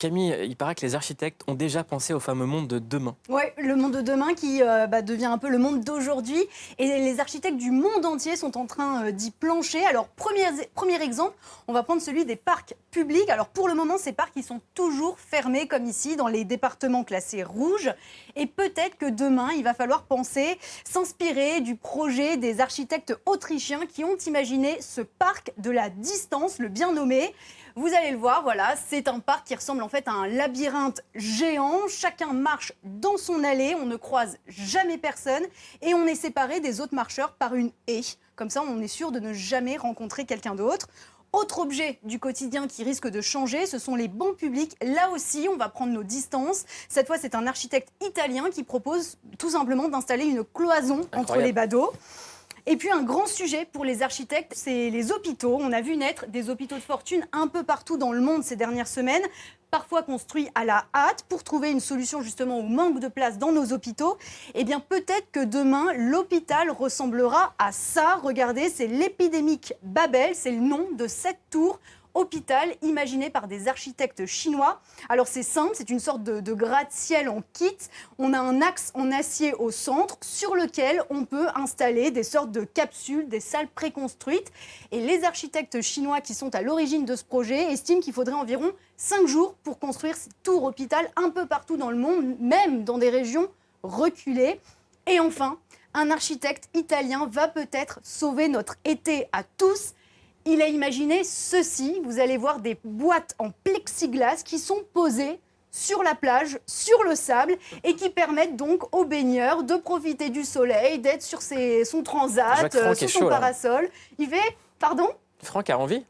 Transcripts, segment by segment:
Camille, il paraît que les architectes ont déjà pensé au fameux monde de demain. Oui, le monde de demain qui devient un peu le monde d'aujourd'hui. Et les architectes du monde entier sont en train d'y plancher. Alors, premier exemple, on va prendre celui des parcs publics. Alors, pour le moment, ces parcs, ils sont toujours fermés, comme ici, dans les départements classés rouges. Et peut-être que demain, il va falloir penser, s'inspirer du projet des architectes autrichiens qui ont imaginé ce parc de la distance, le bien nommé. Vous allez le voir, voilà, c'est un parc qui ressemble en fait à un labyrinthe géant. Chacun marche dans son allée, on ne croise jamais personne et on est séparé des autres marcheurs par une haie. Comme ça, on est sûr de ne jamais rencontrer quelqu'un d'autre. Autre objet du quotidien qui risque de changer, ce sont les bancs publics. Là aussi, on va prendre nos distances. Cette fois, c'est un architecte italien qui propose tout simplement d'installer une cloison entre les badauds. Et puis un grand sujet pour les architectes, c'est les hôpitaux. On a vu naître des hôpitaux de fortune un peu partout dans le monde ces dernières semaines, parfois construits à la hâte pour trouver une solution justement au manque de place dans nos hôpitaux. Eh bien peut-être que demain, l'hôpital ressemblera à ça. Regardez, c'est l'épidémique Babel, c'est le nom de cette tour hôpital imaginé par des architectes chinois. Alors c'est simple, c'est une sorte de gratte-ciel en kit. On a un axe en acier au centre sur lequel on peut installer des sortes de capsules, des salles préconstruites. Et les architectes chinois qui sont à l'origine de ce projet estiment qu'il faudrait environ 5 jours pour construire cette tour hôpital un peu partout dans le monde, même dans des régions reculées. Et enfin, un architecte italien va peut-être sauver notre été à tous. Il a imaginé ceci, vous allez voir des boîtes en plexiglas qui sont posées sur la plage, sur le sable, et qui permettent donc aux baigneurs de profiter du soleil, d'être sur son transat, sur son parasol. Il fait, pardon ? Franck a envie?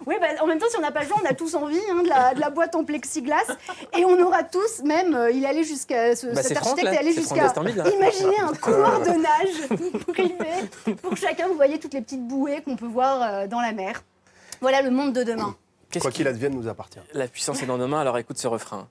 Oui, en même temps, si on n'a pas le choix, on a tous envie de la boîte en plexiglas. Et on aura tous, même, il allait jusqu'à, cet architecte est allé jusqu'à imaginer un couloir de nage privé pour chacun. Vous voyez toutes les petites bouées qu'on peut voir dans la mer. Voilà le monde de demain. Quoi qu'il advienne, nous appartient. La puissance est dans nos mains, alors écoute ce refrain.